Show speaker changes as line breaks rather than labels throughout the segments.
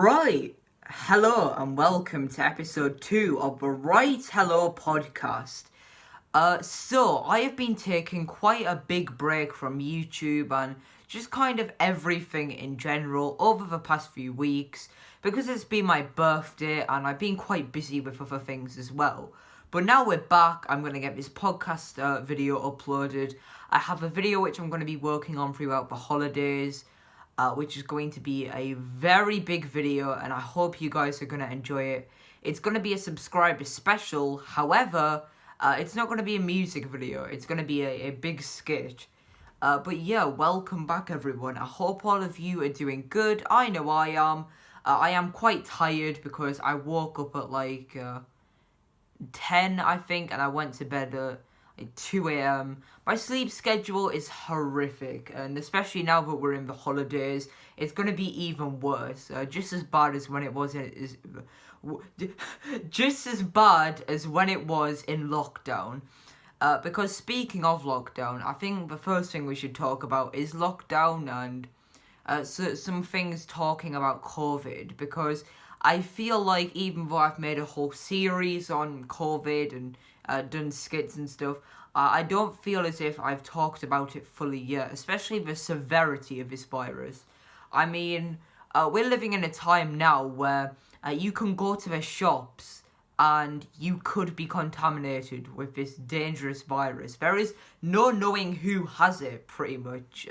Right, hello and welcome to episode 2 of the Right Hello podcast. So I have been taking quite a big break from YouTube and just kind of everything in general over the past few weeks because it's been my birthday and I've been quite busy with other things as well. But now we're back, I'm going to get this podcast video uploaded. I have a video which I'm going to be working on throughout the holidays. Which is going to be a very big video, and I hope you guys are going to enjoy it. It's going to be a subscriber special, however, it's not going to be a music video, it's going to be a big skit. But yeah, welcome back everyone. I hope all of you are doing good. I know I am. I am quite tired because I woke up at like 10, I think, and I went to bed at 2 a.m. My sleep schedule is horrific, and especially now that we're in the holidays, it's going to be even worse. Just as bad as when it was just as bad as when it was in lockdown. Because speaking of lockdown, I think the first thing we should talk about is lockdown and some things talking about COVID, because I feel like even though I've made a whole series on COVID and done skits and stuff, I don't feel as if I've talked about it fully yet, especially the severity of this virus. I mean, we're living in a time now where you can go to the shops and you could be contaminated with this dangerous virus. There is no knowing who has it, pretty much.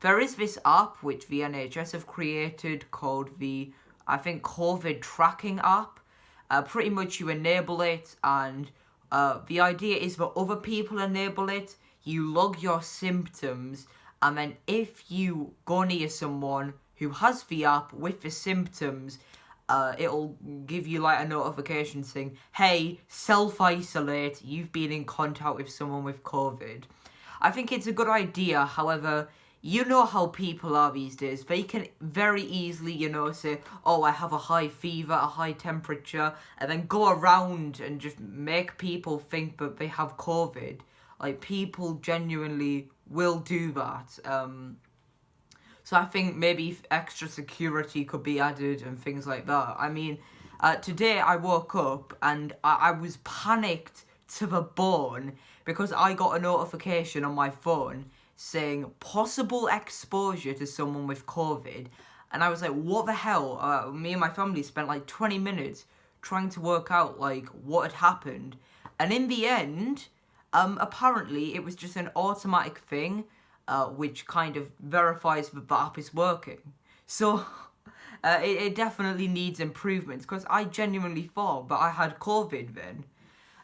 There is this app which the NHS have created called the, I think, COVID tracking app. Pretty much you enable it, and the idea is that other people enable it. You log your symptoms, and then if you go near someone who has the app with the symptoms, it'll give you like a notification saying, hey, self-isolate, you've been in contact with someone with COVID. I think it's a good idea, however, you know how people are these days. They can very easily, say, oh, I have a high fever, a high temperature, and then go around and just make people think that they have COVID. Like, people genuinely will do that. So I think maybe extra security could be added and things like that. I mean, today I woke up and I was panicked to the bone because I got a notification on my phone saying possible exposure to someone with COVID, and I was like, what the hell? Me and my family spent like 20 minutes trying to work out like what had happened, and in the end, apparently it was just an automatic thing, which kind of verifies that the app is working. So it definitely needs improvements, because I genuinely thought that I had COVID then.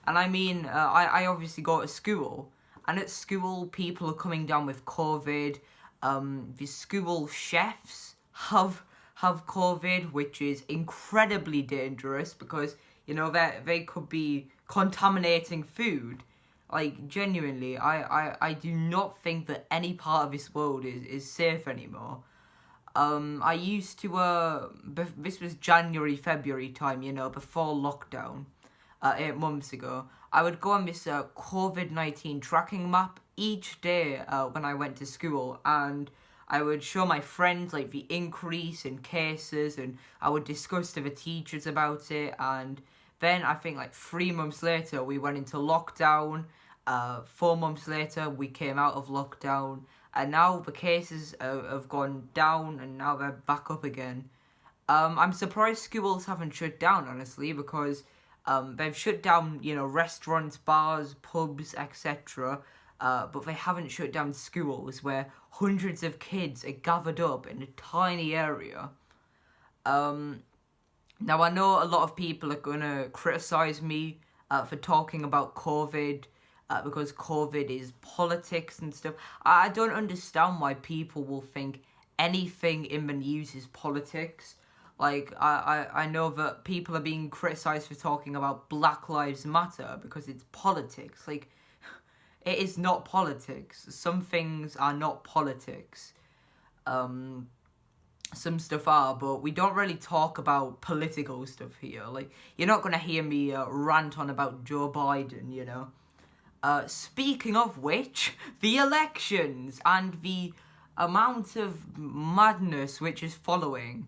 And I mean, I obviously go to school, and at school, people are coming down with COVID. The school chefs have COVID, which is incredibly dangerous because, they could be contaminating food. Like, genuinely, I do not think that any part of this world is safe anymore. I used to, this was January, February time, before lockdown. 8 months ago, I would go on this COVID-19 tracking map each day when I went to school, and I would show my friends like the increase in cases, and I would discuss to the teachers about it. And then I think like 3 months later we went into lockdown. 4 months later we came out of lockdown, and now the cases have gone down and now they're back up again. I'm surprised schools haven't shut down, honestly, because they've shut down, restaurants, bars, pubs, etc. But they haven't shut down schools where hundreds of kids are gathered up in a tiny area. Now, I know a lot of people are going to criticise me for talking about COVID, because COVID is politics and stuff. I don't understand why people will think anything in the news is politics. Like, I know that people are being criticised for talking about Black Lives Matter because it's politics. Like, it is not politics. Some things are not politics. Some stuff are, but we don't really talk about political stuff here. Like, you're not going to hear me rant on about Joe Biden, Speaking of which, the elections and the amount of madness which is following.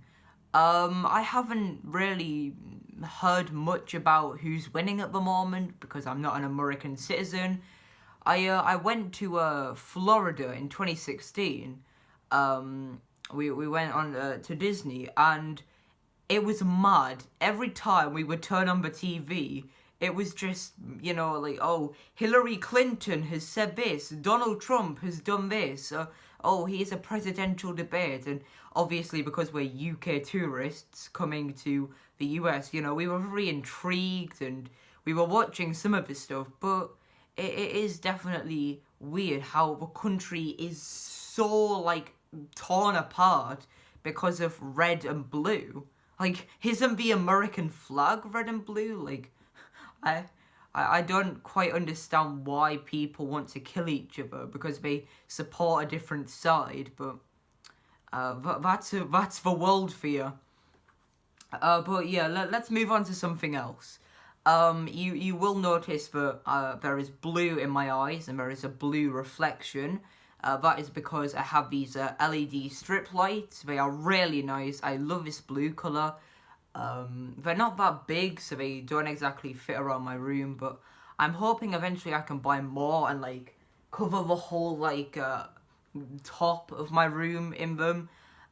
I haven't really heard much about who's winning at the moment because I'm not an American citizen. I went to Florida in 2016. We went on to Disney, and it was mad. Every time we would turn on the TV, it was just, like, oh, Hillary Clinton has said this, Donald Trump has done this, oh, here's a presidential debate. And obviously, because we're UK tourists coming to the US, we were very intrigued and we were watching some of this stuff, but it is definitely weird how the country is so, like, torn apart because of red and blue. Like, isn't the American flag red and blue? Like, I don't quite understand why people want to kill each other because they support a different side, but that's the world for you. But yeah, let's move on to something else. You will notice that there is blue in my eyes and there is a blue reflection. That is because I have these LED strip lights. They are really nice. I love this blue colour. They're not that big, so they don't exactly fit around my room, but I'm hoping eventually I can buy more and, like, cover the whole, like, top of my room in them.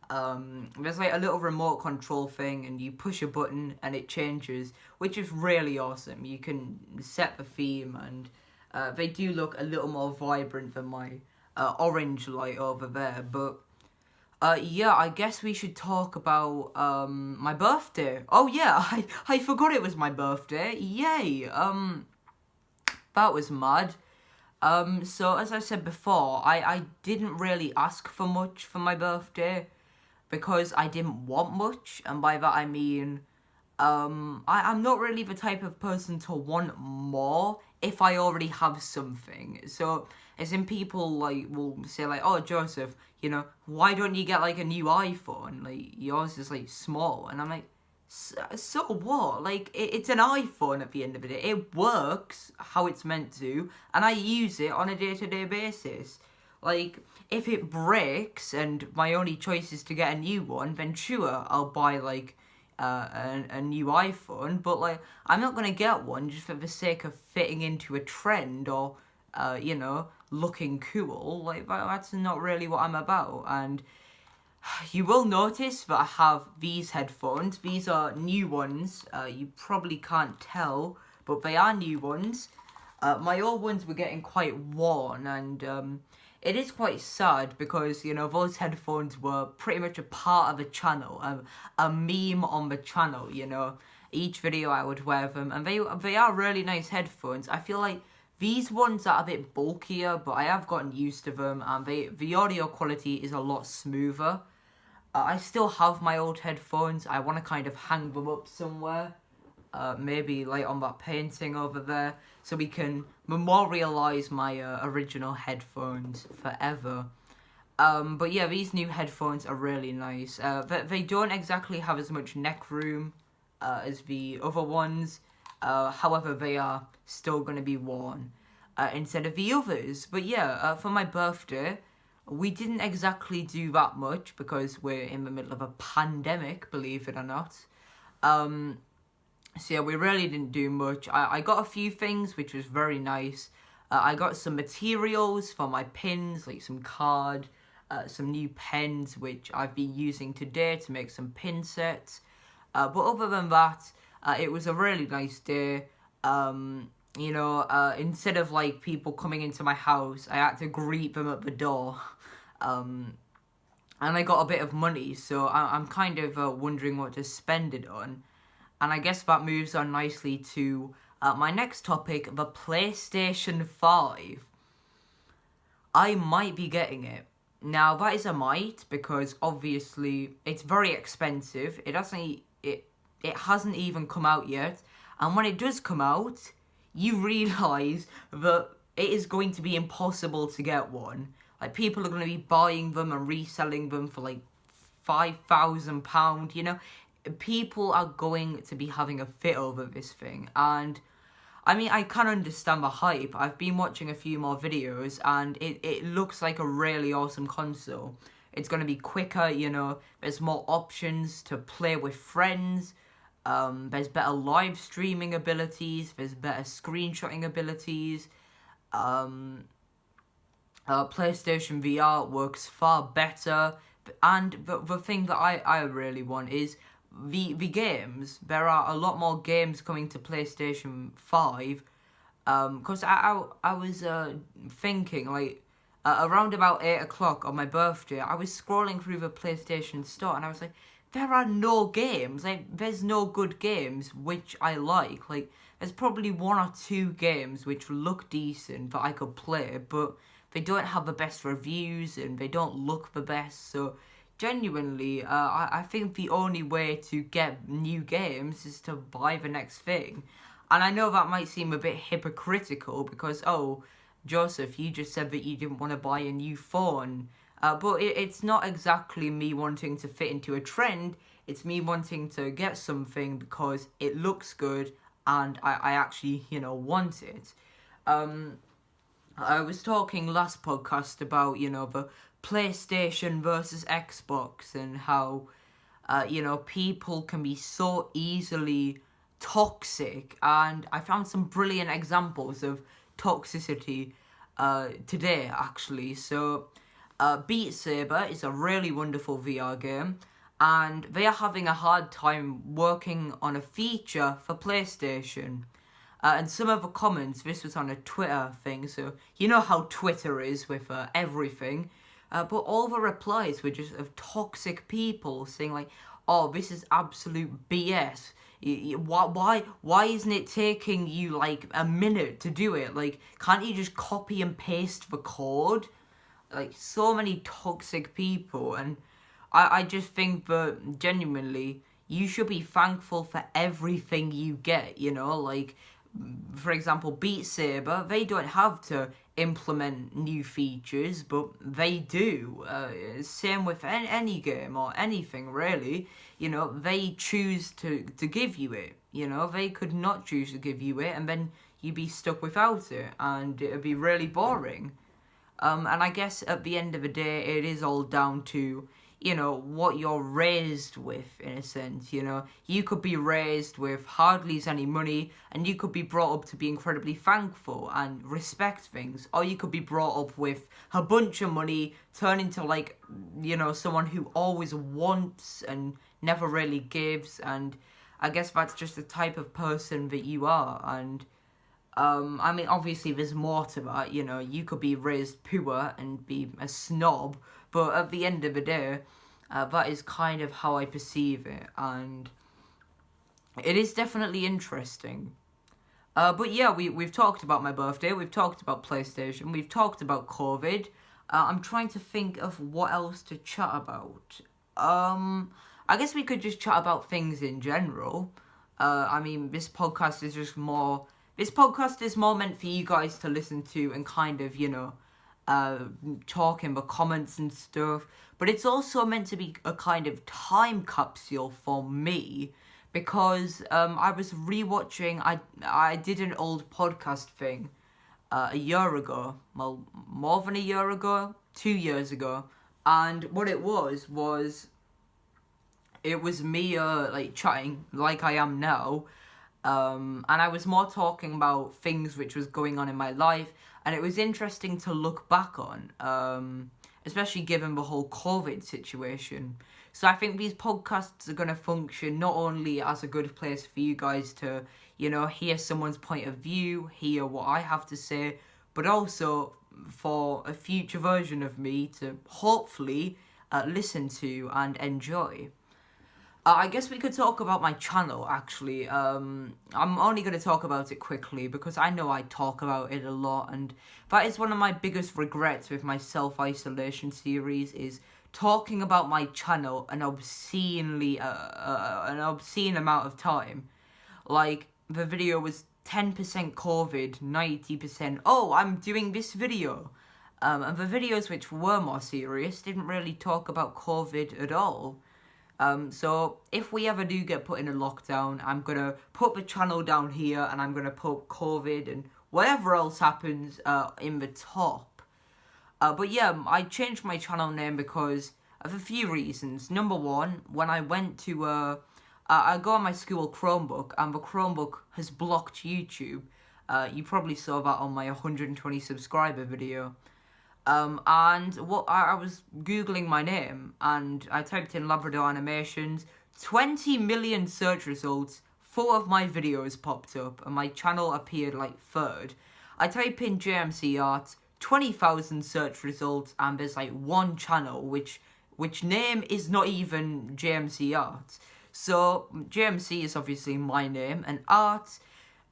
There's, like, a little remote control thing, and you push a button and it changes, which is really awesome. You can set the theme, and they do look a little more vibrant than my orange light over there, but yeah, I guess we should talk about my birthday. Oh yeah, I forgot it was my birthday. Yay. That was mad. So as I said before, I didn't really ask for much for my birthday because I didn't want much, and by that I mean I'm not really the type of person to want more if I already have something. So, as in people, like, will say, like, oh, Joseph, why don't you get, like, a new iPhone? Like, yours is, like, small. And I'm like, so what? Like, it's an iPhone at the end of the day. It works how it's meant to, and I use it on a day-to-day basis. Like, if it breaks and my only choice is to get a new one, then sure, I'll buy, like, a new iPhone, but, like, I'm not going to get one just for the sake of fitting into a trend or, looking cool. Like, that's not really what I'm about. And you will notice that I have these headphones. These are new ones. You probably can't tell, but they are new ones. My old ones were getting quite worn, and it is quite sad because, those headphones were pretty much a part of the channel, a meme on the channel, Each video I would wear them, and they are really nice headphones. I feel like these ones are a bit bulkier, but I have gotten used to them, and the audio quality is a lot smoother. I still have my old headphones. I want to kind of hang them up somewhere. Maybe like on that painting over there, so we can memorialize my original headphones forever. But yeah, these new headphones are really nice. They don't exactly have as much neck room as the other ones. However, they are still going to be worn instead of the others. But yeah, for my birthday, we didn't exactly do that much because we're in the middle of a pandemic, believe it or not. So yeah, we really didn't do much. I got a few things, which was very nice. I got some materials for my pins, like some card, some new pens, which I've been using today to make some pin sets. But other than that, it was a really nice day. Instead of, like, people coming into my house, I had to greet them at the door. And I got a bit of money, so I'm kind of wondering what to spend it on. And I guess that moves on nicely to my next topic, the PlayStation 5. I might be getting it. Now, that is a might, because obviously it's very expensive. It hasn't even come out yet. And when it does come out, you realise that it is going to be impossible to get one. Like, people are going to be buying them and reselling them for, like, £5,000, People are going to be having a fit over this thing, and I mean, I can understand the hype. I've been watching a few more videos, and it looks like a really awesome console. It's going to be quicker, you know. There's more options to play with friends. There's better live streaming abilities. There's better screenshotting abilities. PlayStation VR works far better. And the thing that I really want is the games. There are a lot more games coming to PlayStation 5. Because I was thinking, like, around about 8 o'clock on my birthday, I was scrolling through the PlayStation Store, and I was like, there are no games. Like, there's no good games which I like. Like, there's probably one or two games which look decent that I could play, but they don't have the best reviews, and they don't look the best, so genuinely, I think the only way to get new games is to buy the next thing. And I know that might seem a bit hypocritical because, oh, Joseph, you just said that you didn't want to buy a new phone. But it's not exactly me wanting to fit into a trend. It's me wanting to get something because it looks good and I actually, you know, want it. I was talking last podcast about, you know, the PlayStation versus Xbox and how, you know, people can be so easily toxic, and I found some brilliant examples of toxicity today, actually. So, Beat Saber is a really wonderful VR game, and they are having a hard time working on a feature for PlayStation. And some of the comments, this was on a Twitter thing, so you know how Twitter is with everything. But all the replies were just of toxic people saying like, "Oh, this is absolute BS. Why isn't it taking you like a minute to do it? Like, can't you just copy and paste the code?" Like, so many toxic people, and I just think that genuinely you should be thankful for everything you get, you know, like, for example, Beat Saber, they don't have to implement new features, but they do. Same with any game or anything, really. You know, they choose to give you it. You know, they could not choose to give you it, and then you'd be stuck without it, and it'd be really boring. And I guess at the end of the day, it is all down to, you know, what you're raised with, in a sense, you know. You could be raised with hardly any money, and you could be brought up to be incredibly thankful and respect things. Or you could be brought up with a bunch of money, turn into, like, you know, someone who always wants and never really gives, and I guess that's just the type of person that you are, and I mean, obviously there's more to that, you know, you could be raised poor and be a snob, but at the end of the day, that is kind of how I perceive it, and it is definitely interesting. But yeah, we've talked about my birthday, we've talked about PlayStation, we've talked about COVID. I'm trying to think of what else to chat about. I guess we could just chat about things in general. I mean, this podcast is more meant for you guys to listen to and kind of, you know, talk in the comments and stuff. But it's also meant to be a kind of time capsule for me, because I was rewatching. I did an old podcast thing a year ago. Well, more than a year ago, 2 years ago, and what it was it was me like chatting like I am now. And I was more talking about things which was going on in my life, and it was interesting to look back on, especially given the whole COVID situation. So I think these podcasts are going to function not only as a good place for you guys to, you know, hear someone's point of view, hear what I have to say, but also for a future version of me to hopefully listen to and enjoy. I guess we could talk about my channel, actually. I'm only going to talk about it quickly because I know I talk about it a lot, and that is one of my biggest regrets with my self-isolation series, is talking about my channel an obscene amount of time. Like, the video was 10% COVID, 90%, oh, I'm doing this video. And the videos which were more serious didn't really talk about COVID at all. So if we ever do get put in a lockdown, I'm going to put the channel down here, and I'm going to put COVID and whatever else happens in the top. But yeah, I changed my channel name because for a few reasons. Number one, when I went to I go on my school Chromebook, and the Chromebook has blocked YouTube. You probably saw that on my 120 subscriber video. And what I was googling my name, and I typed in Labrador animations. 20 million search results. 4 of my videos popped up, and my channel appeared like third. I type in JMC Arts, 20,000 search results, and there's like one channel which name is not even JMC Arts. So JMC is obviously my name, and Arts.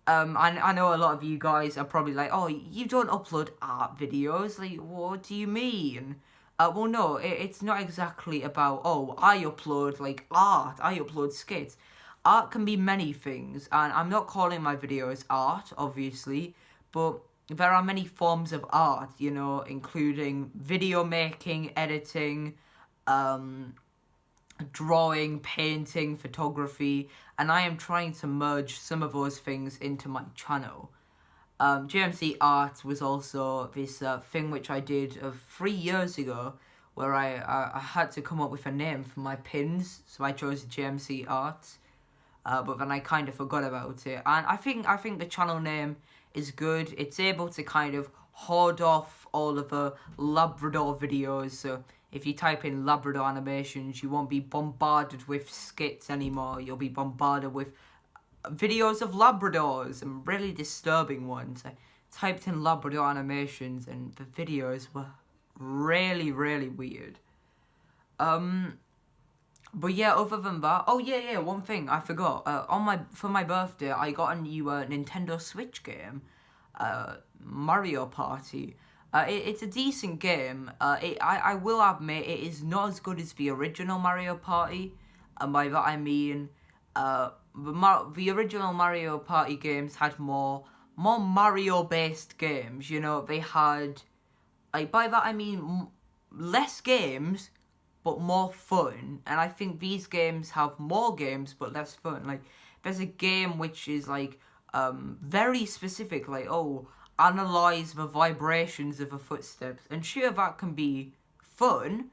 I know a lot of you guys are probably like, oh, you don't upload art videos. Like, what do you mean? Well, no, it's not exactly about, oh, I upload, like, art. I upload skits. Art can be many things, and I'm not calling my videos art, obviously, but there are many forms of art, you know, including video making, editing, drawing, painting, photography, and I am trying to merge some of those things into my channel. JMC Art was also this thing which I did 3 years ago, where I had to come up with a name for my pins, so I chose JMC Art, but then I kind of forgot about it, and I think the channel name is good. It's able to kind of hoard off all of the Labrador videos, so if you type in Labrador animations, you won't be bombarded with skits anymore. You'll be bombarded with videos of Labradors, and really disturbing ones. I typed in Labrador animations, and the videos were really, really weird. But yeah, other than that, oh yeah, one thing I forgot. For my birthday, I got a new Nintendo Switch game, Mario Party. It's a decent game. I will admit it is not as good as the original Mario Party, and by that I mean, the original Mario Party games had more Mario-based games. You know, they had, like, by that I mean less games, but more fun. And I think these games have more games, but less fun. Like, there's a game which is, like, very specific, like, oh, analyze the vibrations of the footsteps. And sure, that can be fun,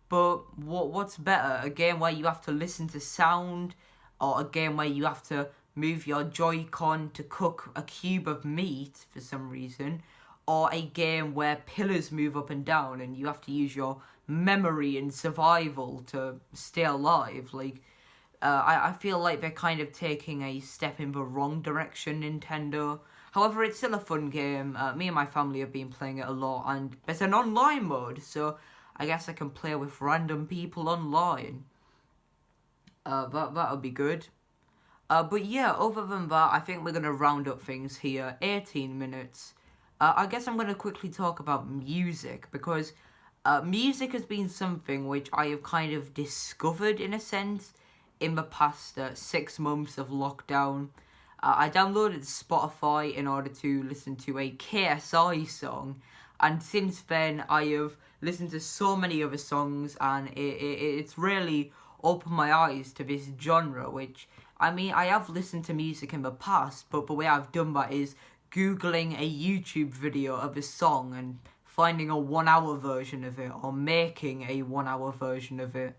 but what's better? A game where you have to listen to sound, or a game where you have to move your Joy-Con to cook a cube of meat for some reason, or a game where pillars move up and down and you have to use your memory and survival to stay alive. Like, I feel like they're kind of taking a step in the wrong direction, Nintendo. However, it's still a fun game. Me and my family have been playing it a lot, and there's an online mode, so I guess I can play with random people online. That'll be good. But yeah, other than that, I think we're going to round up things here. 18 minutes. I guess I'm going to quickly talk about music, because music has been something which I have kind of discovered, in a sense, in the past 6 months of lockdown. I downloaded Spotify in order to listen to a KSI song, and since then I have listened to so many other songs, and it's really opened my eyes to this genre, which, I mean, I have listened to music in the past, but the way I've done that is Googling a YouTube video of a song and finding a 1-hour version of it, or making a 1-hour version of it.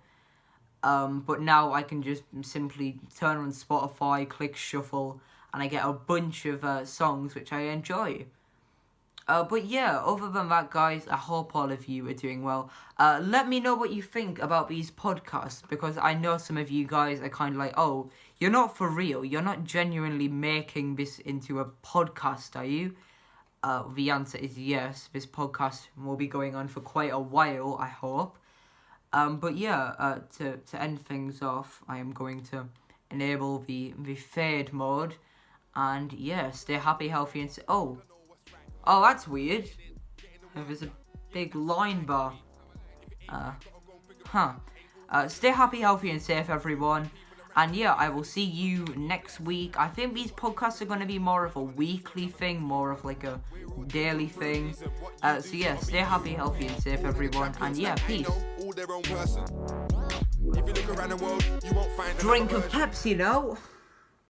But now I can just simply turn on Spotify, click shuffle, and I get a bunch of songs which I enjoy. But yeah, other than that, guys, I hope all of you are doing well. Let me know what you think about these podcasts, because I know some of you guys are kind of like, oh, you're not for real. You're not genuinely making this into a podcast, are you? The answer is yes. This podcast will be going on for quite a while, I hope. But yeah, to end things off, I am going to enable the fade mode. And yeah, stay happy, healthy, and oh, that's weird. There's a big line bar. Stay happy, healthy, and safe, everyone. And yeah, I will see you next week. I think these podcasts are going to be more of a weekly thing, more of like a daily thing. So yeah, stay happy, healthy, and safe, everyone. And yeah, peace. Drink of Pepsi now.